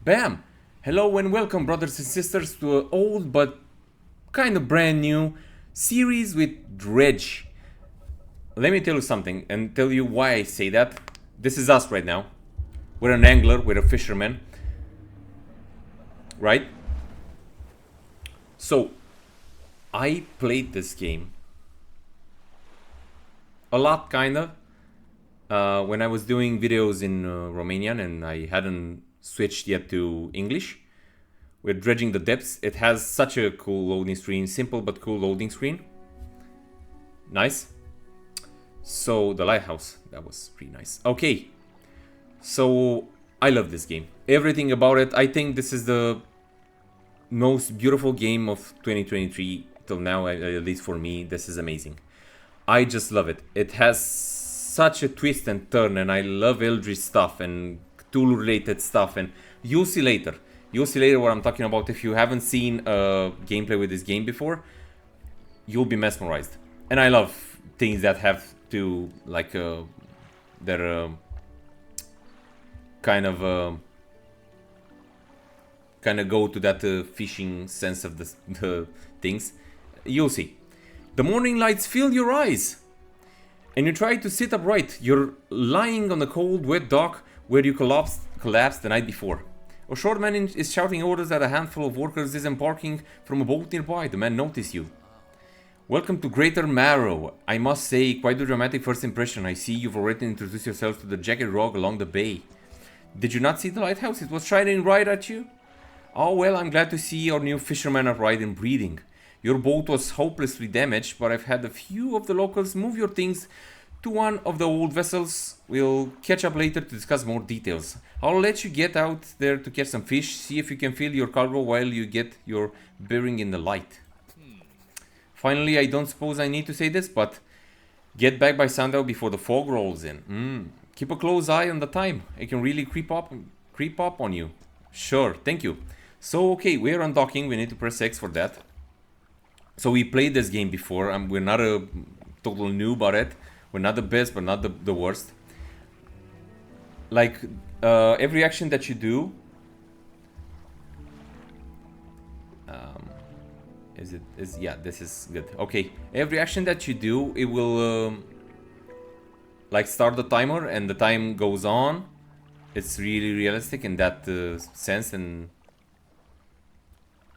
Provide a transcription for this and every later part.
Bam! Hello and welcome, brothers and sisters, to an old but kind of brand new series with Dredge. Let me tell you something and tell you why I say that. This is us right now. We're an angler, we're a fisherman. Right? So, I played this game a lot, kinda, when I was doing videos in Romanian and I hadn't switched yet to English. We're dredging the depths. It has such a cool loading screen, simple but cool loading screen. Nice. So the lighthouse, that was pretty nice. Okay, so I love this game. Everything about it. I think this is the most beautiful game of 2023 till now, at least for me. This is amazing. I just love it. It has such a twist and turn, and I love Eldritch stuff and Cthulhu related stuff, and you'll see later. You'll see later what I'm talking about. If you haven't seen gameplay with this game before, you'll be mesmerized. And I love things that have to, like, they're kind of go to that fishing sense of the things. You'll see. The morning lights fill your eyes, and you try to sit upright. You're lying on the cold, wet dock where you collapsed the night before. A short man is shouting orders at a handful of workers disembarking from a boat nearby. The man notices you. Welcome to Greater Marrow. I must say, quite a dramatic first impression. I see you've already introduced yourself to the jagged rock along the bay. Did you not see the lighthouse? It was shining right at you. Oh well, I'm glad to see our new fisherman upright and breathing. Your boat was hopelessly damaged, but I've had a few of the locals move your things to one of the old vessels. We'll catch up later to discuss more details. I'll let you get out there to catch some fish, see if you can fill your cargo while you get your bearing in the light. Finally, I don't suppose I need to say this, but get back by sundown before the fog rolls in. Keep a close eye on the time. It can really creep up on you. Sure, thank you. So, okay, we're undocking. We need to press X for that. So we played this game before. We're not a total noob at it. We're not the best, but not the worst. Like, every action that you do... yeah, this is good. Okay, every action that you do, it will... like, start the timer, and the time goes on. It's really realistic in that sense and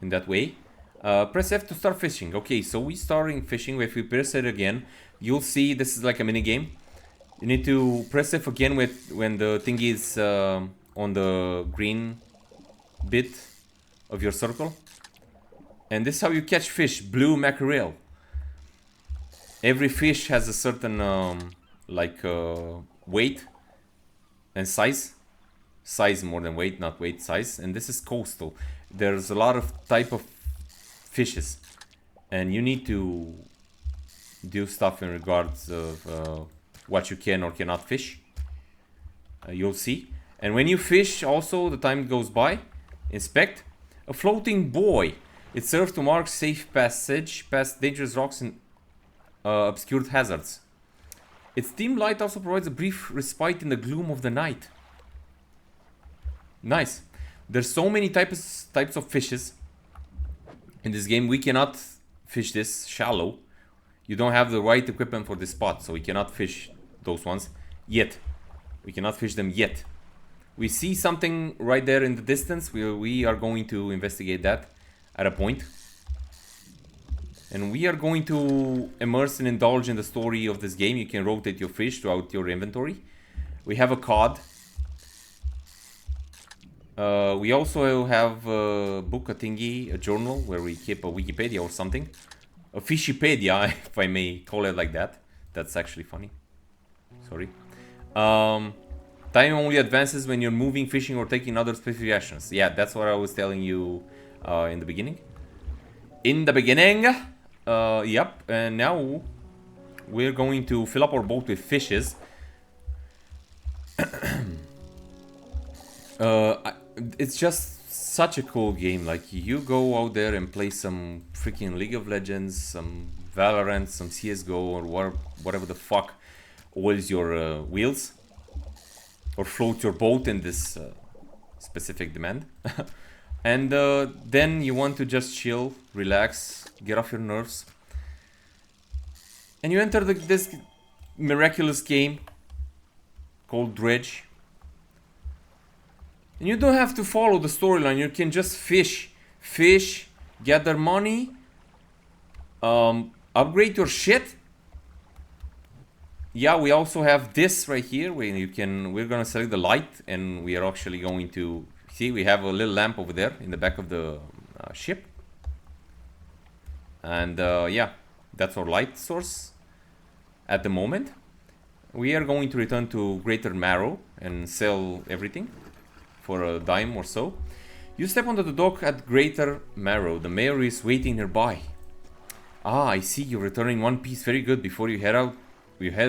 in that way. Press F to start fishing. Okay, so we starting fishing. If we press it again, you'll see this is like a mini game. You need to press F again when the thing is on the green bit of your circle. And this is how you catch fish. Blue mackerel. Every fish has a certain weight and size. Size more than weight, not weight, size. And this is coastal. There's a lot of type of fishes, and you need to do stuff in regards of what you can or cannot fish. You'll see. And when you fish, also the time goes by. Inspect. A floating buoy. It serves to mark safe passage past dangerous rocks and obscured hazards. Its dim light also provides a brief respite in the gloom of the night. Nice. There's so many types of fishes in this game. We cannot fish this shallow. You don't have the right equipment for this spot, so we cannot fish those ones yet. We cannot fish them yet. We see something right there in the distance. We are going to investigate that at a point. And we are going to immerse and indulge in the story of this game. You can rotate your fish throughout your inventory. We have a cod. We also have a book, a thingy, a journal where we keep a Wikipedia or something. A Fishipedia, if I may call it like that. That's actually funny. Sorry. Time only advances when you're moving, fishing, or taking other specific actions. Yeah, that's what I was telling you in the beginning. Yep. And now we're going to fill up our boat with fishes. It's just such a cool game. Like, you go out there and play some freaking League of Legends, some Valorant, some CSGO, or whatever the fuck oils your wheels, or float your boat in this specific demand. And then you want to just chill, relax, get off your nerves. And you enter this miraculous game called Dredge. And you don't have to follow the storyline, you can just fish, gather money, upgrade your shit. Yeah, we also have this right here where we're gonna select the light, and we are actually going to see we have a little lamp over there in the back of the ship. And yeah, that's our light source at the moment. We are going to return to Greater Marrow and sell everything for a dime or so. You step onto the dock at Greater Marrow. The mayor is waiting nearby. Ah, I see you're returning one piece. Very good. Before you head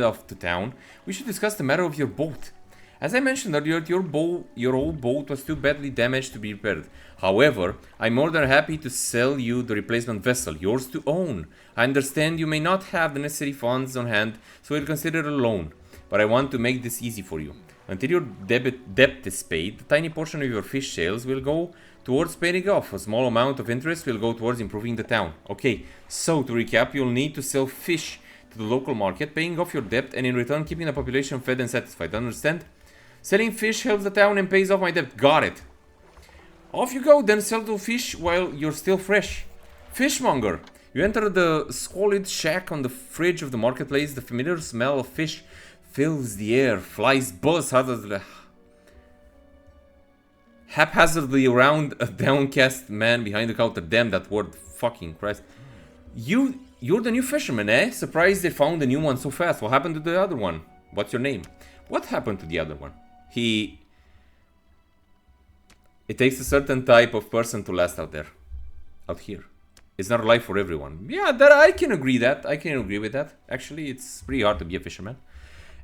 off to town, we should discuss the matter of your boat. As I mentioned earlier, your old boat was too badly damaged to be repaired. However, I'm more than happy to sell you the replacement vessel, yours to own. I understand you may not have the necessary funds on hand, so we'll consider a loan. But I want to make this easy for you. Until your debt is paid, the tiny portion of your fish sales will go towards paying off. A small amount of interest will go towards improving the town. Okay, so to recap, you'll need to sell fish to the local market, paying off your debt, and in return keeping the population fed and satisfied. Understand? Selling fish helps the town and pays off my debt. Got it. Off you go, then sell the fish while you're still fresh. Fishmonger. You enter the squalid shack on the fridge of the marketplace. The familiar smell of fish fills the air. Flies buzz haphazardly around a downcast man behind the counter. Damn, that word. Fucking Christ. You're the new fisherman, eh? Surprised they found a new one so fast. What happened to the other one? What's your name? What happened to the other one? It takes a certain type of person to last out here. It's not a life for everyone. Yeah, that I can agree with that. Actually, it's pretty hard to be a fisherman.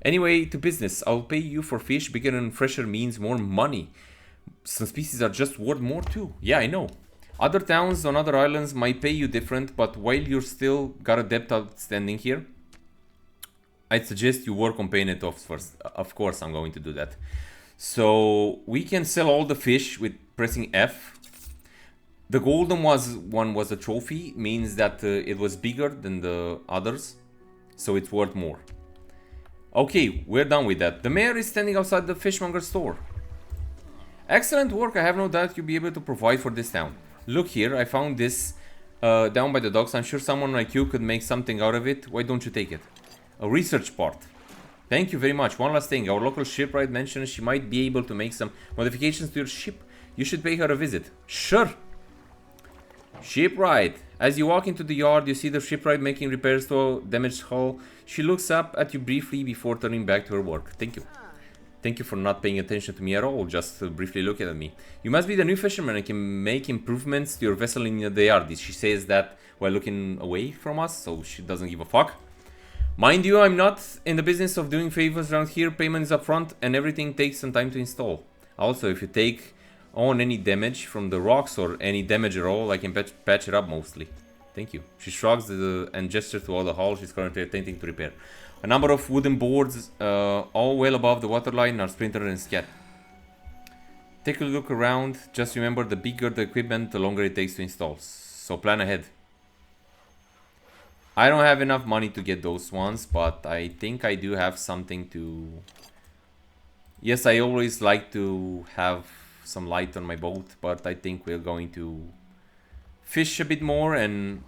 Anyway, to business. I'll pay you for fish. Bigger and fresher means more money. Some species are just worth more too. Yeah, I know. Other towns on other islands might pay you different, but while you're still got a debt outstanding here, I'd suggest you work on paying it off first. Of course, I'm going to do that. So we can sell all the fish with pressing F. The golden one was a trophy, means that it was bigger than the others, so it's worth more. Okay, we're done with that. The mayor is standing outside the fishmonger store. Excellent work. I have no doubt you'll be able to provide for this town. Look here, I found this down by the docks. I'm sure someone like you could make something out of it. Why don't you take it? A research part. Thank you very much. One last thing. Our local shipwright mentioned she might be able to make some modifications to your ship. You should pay her a visit. Sure. Shipwright. As you walk into the yard, you see the shipwright making repairs to a damaged hull. She looks up at you briefly before turning back to her work. Thank you. Thank you for not paying attention to me at all, just briefly looking at me. You must be the new fisherman and can make improvements to your vessel in the yard. She says that while looking away from us, so she doesn't give a fuck. Mind you, I'm not in the business of doing favors around here. Payment is upfront and everything takes some time to install. Also, if you take on any damage from the rocks or any damage at all, I can patch it up mostly. Thank you. She shrugs and gestures to all the hull she's currently attempting to repair. A number of wooden boards, all well above the waterline, are splintered and scattered. Take a look around. Just remember, the bigger the equipment, the longer it takes to install. So plan ahead. I don't have enough money to get those ones, but I think I do have something to... Yes, I always like to have some light on my boat, but I think we're going to fish a bit more, and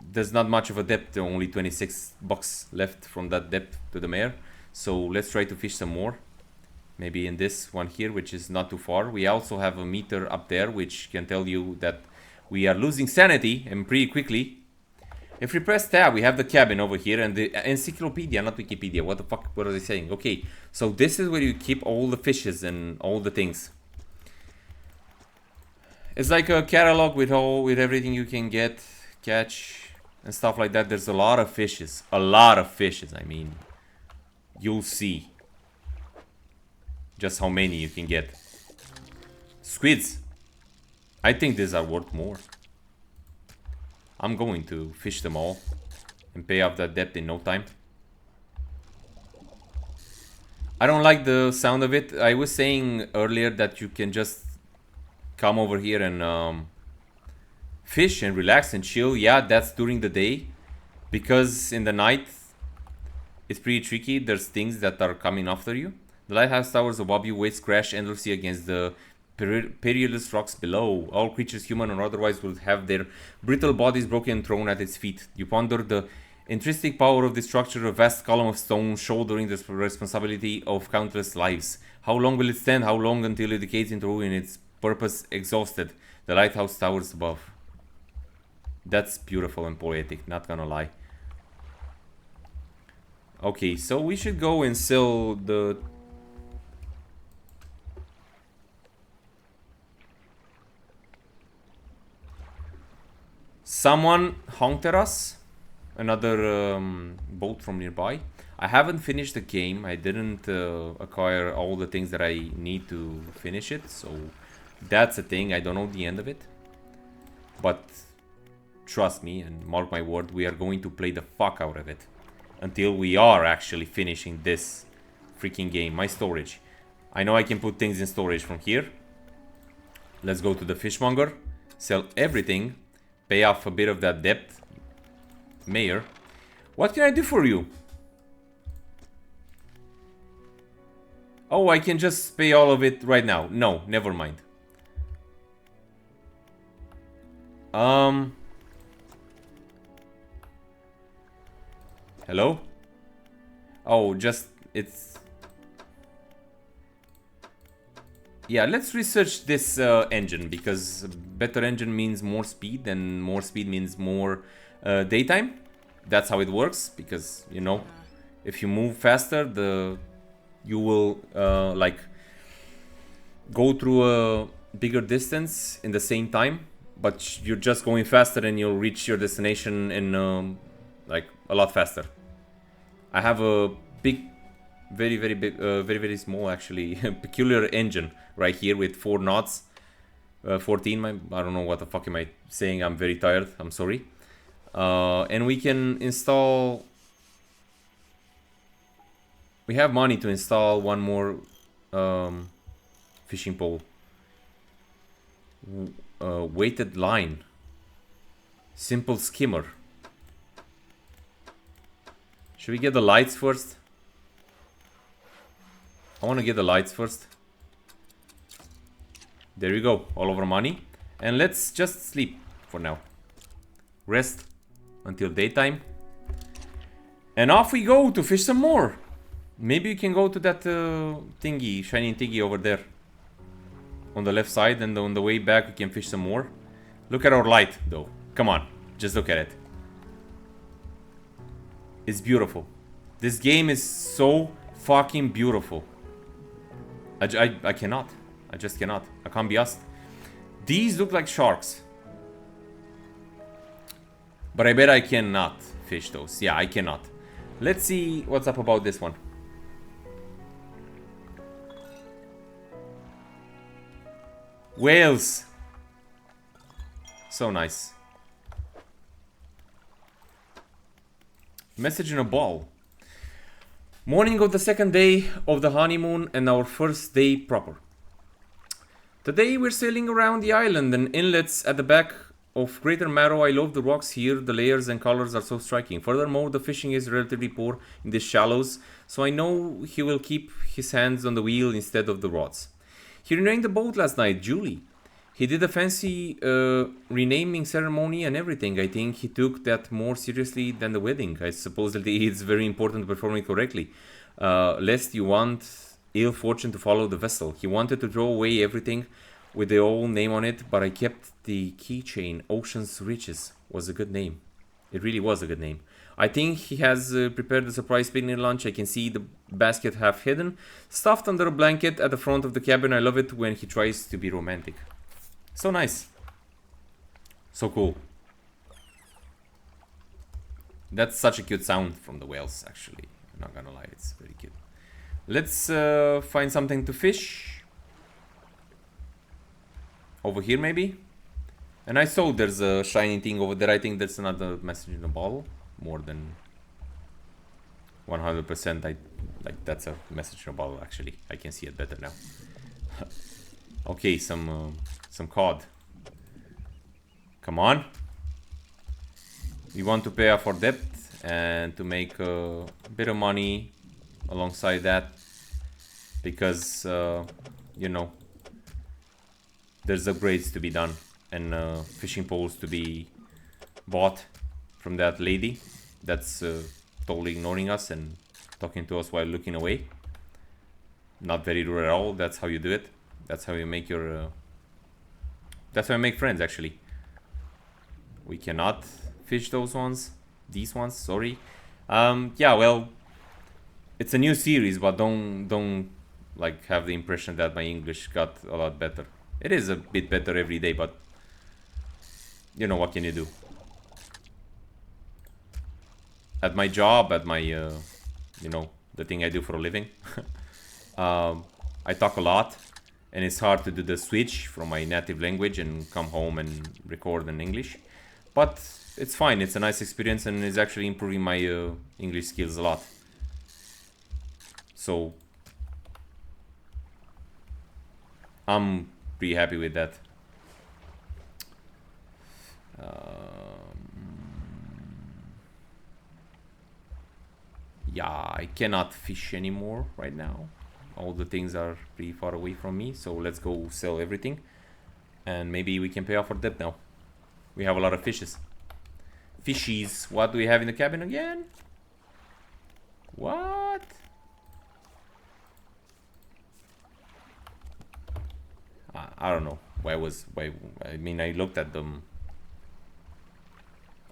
there's not much of a depth. Only 26 bucks left from that depth to the mare. So let's try to fish some more. Maybe in this one here, which is not too far. We also have a meter up there, which can tell you that we are losing sanity, and pretty quickly. If we press tab, we have the cabin over here and the encyclopedia, not Wikipedia. What the fuck, what are they saying? Okay, so this is where you keep all the fishes and all the things. It's like a catalog with everything you can get, catch, and stuff like that. There's a lot of fishes. A lot of fishes, I mean. You'll see just how many you can get. Squids. I think these are worth more. I'm going to fish them all and pay off that debt in no time. I don't like the sound of it. I was saying earlier that you can just come over here and fish and relax and chill. Yeah, that's during the day. Because in the night, it's pretty tricky. There's things that are coming after you. The lighthouse towers above you, waves crash endlessly against the perilous rocks below. All creatures, human or otherwise, will have their brittle bodies broken and thrown at its feet. You ponder the intrinsic power of this structure, a vast column of stone shouldering the responsibility of countless lives. How long will it stand? How long until it decays into ruin, its purpose exhausted? The lighthouse towers above. That's beautiful and poetic, not gonna lie. Okay, so we should go and sell the... Someone honked at us. Another boat from nearby. I haven't finished the game. I didn't acquire all the things that I need to finish it. So that's a thing. I don't know the end of it. But trust me and mark my word, we are going to play the fuck out of it. Until we are actually finishing this freaking game. My storage. I know I can put things in storage from here. Let's go to the fishmonger. Sell everything. Pay off a bit of that debt. Mayor. What can I do for you? Oh, I can just pay all of it right now. No, never mind. Hello? Oh, just... it's... Yeah, let's research this engine, because better engine means more speed, and more speed means more daytime. That's how it works, because, you know, if you move faster, you will, like, go through a bigger distance in the same time, but you're just going faster and you'll reach your destination in, like, a lot faster. I have a big, very, very big, very, very small, actually, peculiar engine right here with 4 knots. 14, I don't know what the fuck am I saying. I'm very tired. I'm sorry. And we can install... We have money to install one more fishing pole. Weighted line. Simple skimmer. Should we get the lights first? I want to get the lights first. There we go. All of our money. And let's just sleep for now. Rest until daytime. And off we go to fish some more. Maybe we can go to that thingy, shining thingy over there. On the left side, and on the way back we can fish some more. Look at our light though. Come on. Just look at it. It's beautiful. This game is so fucking beautiful. I cannot. I just cannot. I can't be asked. These look like sharks. But I bet I cannot fish those. Yeah, I cannot. Let's see what's up about this one. Whales. So nice. Message in a ball. Morning of the second day of the honeymoon and our first day proper. Today we're sailing around the island and inlets at the back of Greater Marrow. I love the rocks here. The layers and colors are so striking. Furthermore, the fishing is relatively poor in these shallows, so I know he will keep his hands on the wheel instead of the rods. He renamed the boat last night, Julie. He did a fancy renaming ceremony and everything. I think he took that more seriously than the wedding. I supposedly it's very important to perform it correctly, lest you want ill fortune to follow the vessel. He wanted to throw away everything with their own name on it, but I kept the keychain. Ocean's Riches was a good name. It really was a good name. I think he has prepared a surprise picnic lunch. I can see the basket half hidden, stuffed under a blanket at the front of the cabin. I love it when he tries to be romantic. So nice. So cool. That's such a cute sound from the whales, actually. I'm not gonna lie, it's very cute. Let's find something to fish. Over here, maybe? And I saw there's a shiny thing over there. I think there's another message in the bottle. More than 100%. I like that's a message in a bottle. Actually, I can see it better now. Okay, some cod. Come on. We want to pay off our debt and to make a bit of money alongside that, because you know, there's upgrades to be done and fishing poles to be bought from that lady that's totally ignoring us and talking to us while looking away. Not very rude at all. That's how you do it. That's how you make your that's how you make friends, actually. We cannot fish those ones, these ones, sorry. Yeah, well, it's a new series, but don't like have the impression that my English got a lot better. It is a bit better every day, but you know, what can you do? At my job, at my you know, the thing I do for a living, I talk a lot, and it's hard to do the switch from my native language and come home and record in English. But it's fine, it's a nice experience, and it's actually improving my English skills a lot. So I'm pretty happy with that. Yeah, I cannot fish anymore right now. All the things are pretty far away from me, so let's go sell everything, and maybe we can pay off our debt now. We have a lot of fishes. Fishies. What do we have in the cabin again? What? I don't know. Why? I mean, I looked at them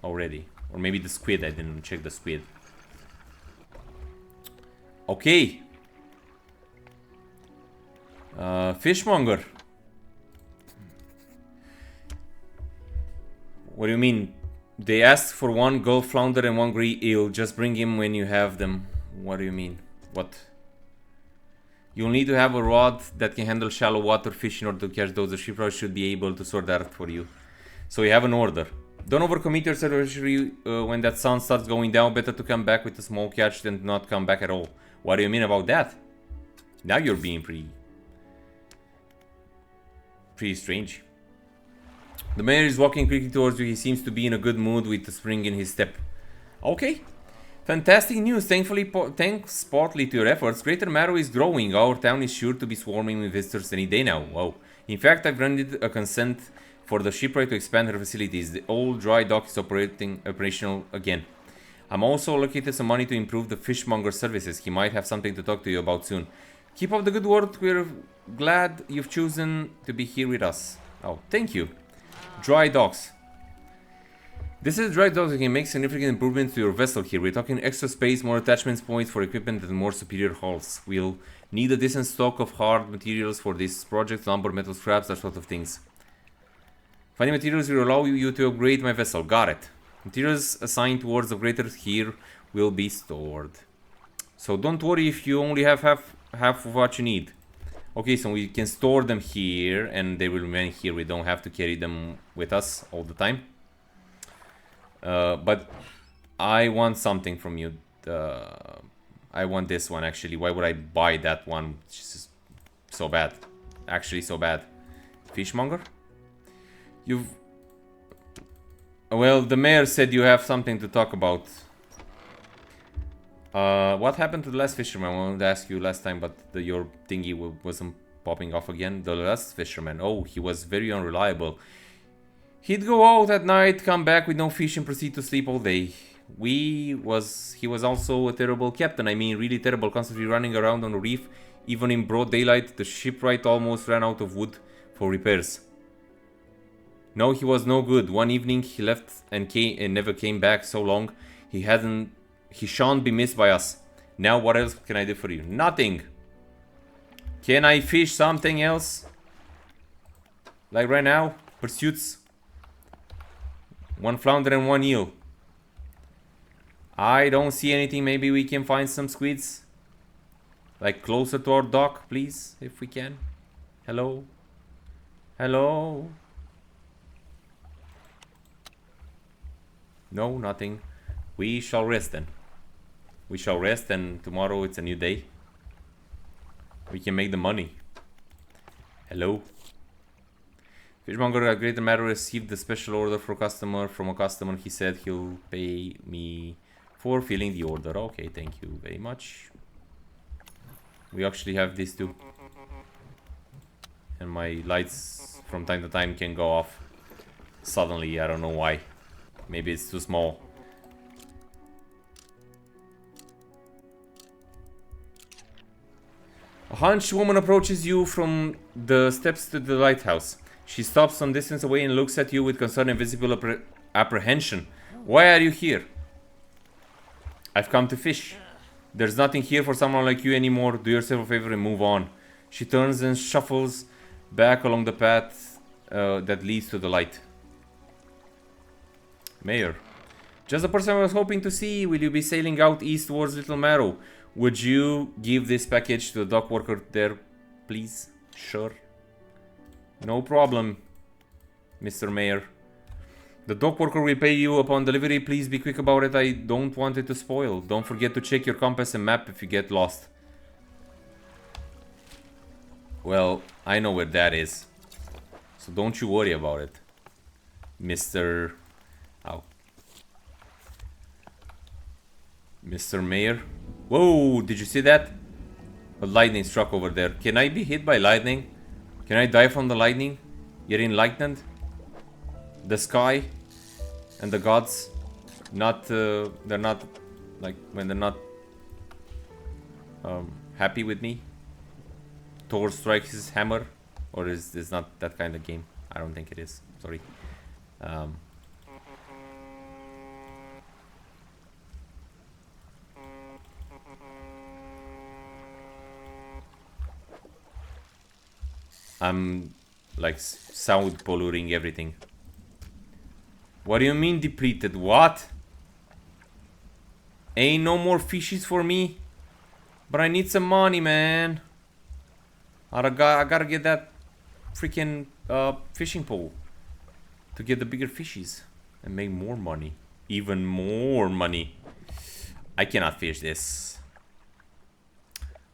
already. Or maybe the squid. I didn't check the squid. Okay. Fishmonger. What do you mean? They asked for one gulf flounder and one grey eel. Just bring him when you have them. What do you mean? What? You'll need to have a rod that can handle shallow water fish in order to catch those. The shipwright should be able to sort that out for you. So you have an order. Don't overcommit yourself, especially when that sun starts going down. Better to come back with a small catch than not come back at all. What do you mean about that? Now you're being pretty strange. The mayor is walking quickly towards you. He seems to be in a good mood with a spring in his step. Okay. Fantastic news. Thanks partly to your efforts, Greater Marrow is growing. Our town is sure to be swarming with visitors any day now. Wow. In fact, I've granted a consent for the shipwright to expand her facilities. The old dry dock is operational again. I'm also allocated some money to improve the fishmonger services. He might have something to talk to you about soon. Keep up the good work. We're glad you've chosen to be here with us. Oh, thank you. Dry docks. This is dry docks. You can make significant improvements to your vessel here. We're talking extra space, more attachment points for equipment, and more superior hulls. We'll need a decent stock of hard materials for this project, lumber, metal scraps, that sort of things. Finding materials will allow you to upgrade my vessel. Got it. Materials assigned towards upgraders here will be stored. So don't worry if you only have half of what you need. Okay, so we can store them here and they will remain here. We don't have to carry them with us all the time. But I want something from you. I want this one, actually. Why would I buy that one? It's just so bad. Actually, so bad. Fishmonger? Well, the mayor said you have something to talk about. What happened to the last fisherman? I wanted to ask you last time, but your thingy wasn't popping off again. The last fisherman. Oh, he was very unreliable. He'd go out at night, come back with no fish, and proceed to sleep all day. He was also a terrible captain. I mean, really terrible, constantly running around on the reef. Even in broad daylight, the shipwright almost ran out of wood for repairs. No, he was no good. One evening he left and never came back. So long, he shan't be missed by us. Now, what else can I do for you? Nothing. Can I fish something else? Like right now, pursuits. One flounder and one eel. I don't see anything. Maybe we can find some squids. Like closer to our dock, please, if we can. Hello? Hello? No, nothing. We shall rest then. We shall rest, and tomorrow it's a new day. We can make the money. Hello. Fishmonger, a greater matter, received a special order for customer from a customer. He said he'll pay me for filling the order. Okay, thank you very much. We actually have this too. And my lights from time to time can go off suddenly. I don't know why. Maybe it's too small. A hunched woman approaches you from the steps to the lighthouse. She stops some distance away and looks at you with concern and visible apprehension. Why are you here? I've come to fish. There's nothing here for someone like you anymore. Do yourself a favor and move on. She turns and shuffles back along the path that leads to the light. Mayor. Just the person I was hoping to see. Will you be sailing out east towards Little Marrow? Would you give this package to the dock worker there, please? Sure. No problem, Mr. Mayor. The dock worker will pay you upon delivery. Please be quick about it. I don't want it to spoil. Don't forget to check your compass and map if you get lost. Well, I know where that is. So don't you worry about it, Mr. Oh. Mr. Mayor. Whoa, did you see that? A lightning struck over there. Can I be hit by lightning? Can I die from the lightning? Get enlightened? The sky and the gods not they're not like when they're not happy with me. Thor strikes his hammer, or is this not that kind of game? I don't think it is. Sorry. I'm like sound polluting everything. What do you mean depleted? What? Ain't no more fishies for me? But I need some money, man. I gotta get that freaking fishing pole to get the bigger fishies and make more money. Even more money. I cannot fish this.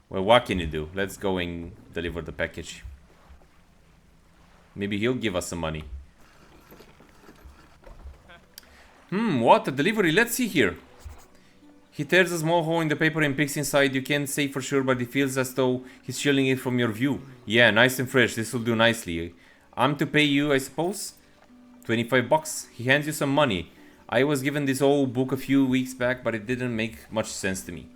Well, what can you do? Let's go and deliver the package. Maybe he'll give us some money. What? A delivery? Let's see here. He tears a small hole in the paper and picks inside. You can't say for sure, but it feels as though he's shielding it from your view. Yeah, nice and fresh. This will do nicely. I'm to pay you, I suppose? 25 bucks. He hands you some money. I was given this old book a few weeks back, but it didn't make much sense to me.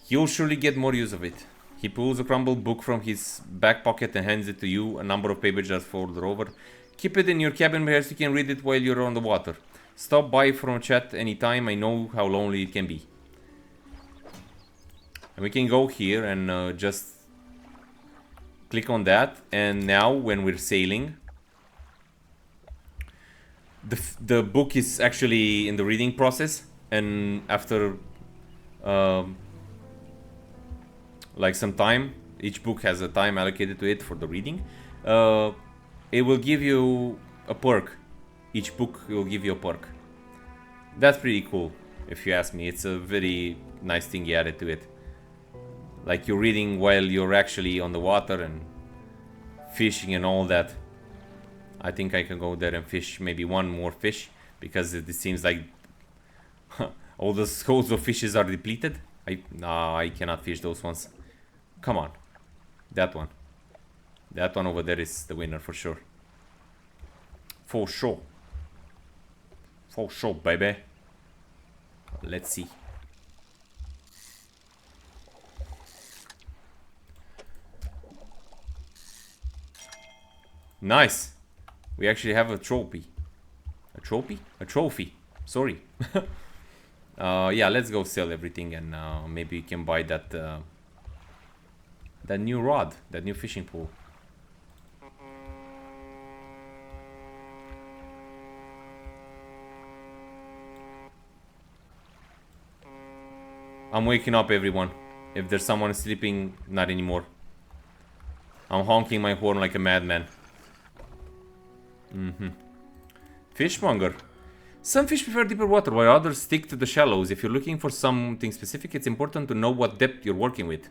You'll surely get more use of it. He pulls a crumbled book from his back pocket and hands it to you. A number of pages are folded over. Keep it in your cabin perhaps you can read it while you're on the water. Stop by for a chat anytime. I know how lonely it can be. And we can go here and just click on that. And now when we're sailing, the book is actually in the reading process. And after like some time, each book has a time allocated to it for the reading. It will give you a perk. Each book will give you a perk. That's pretty cool, if you ask me. It's a very nice thing you added to it. Like you're reading while you're actually on the water and fishing and all that. I think I can go there and fish maybe one more fish, because it seems like all the skulls of fishes are depleted. No, I cannot fish those ones. Come on. That one. That one over there is the winner for sure. For sure. For sure, baby. Let's see. Nice. We actually have a trophy. A trophy? A trophy. Sorry. Yeah, let's go sell everything and maybe we can buy that that new rod, that new fishing pole. I'm waking up, everyone. If there's someone sleeping, not anymore. I'm honking my horn like a madman. Fishmonger. Some fish prefer deeper water, while others stick to the shallows. If you're looking for something specific, it's important to know what depth you're working with.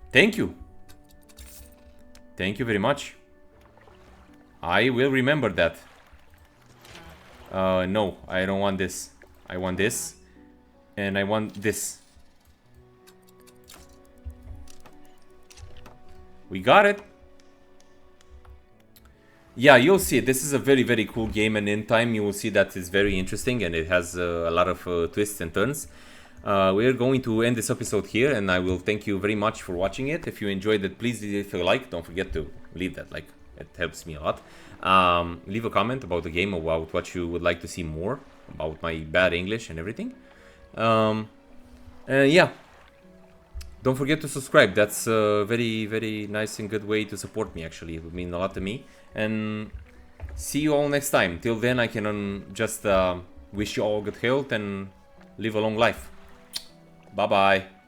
Thank you. Thank you very much. I will remember that. No, I don't want this. I want this. And I want this. We got it. Yeah, you'll see it. This is a very, very cool game, and in time you will see that it's very interesting and it has a lot of twists and turns. We're going to end this episode here, and I will thank you very much for watching it. If you enjoyed it, please leave a like. Don't forget to leave that like. It helps me a lot. Leave a comment about the game, about what you would like to see more, about my bad English and everything. Yeah. Don't forget to subscribe. That's a very, very nice and good way to support me, actually. It would mean a lot to me. And see you all next time. Till then, I can just wish you all good health and live a long life. Bye-bye.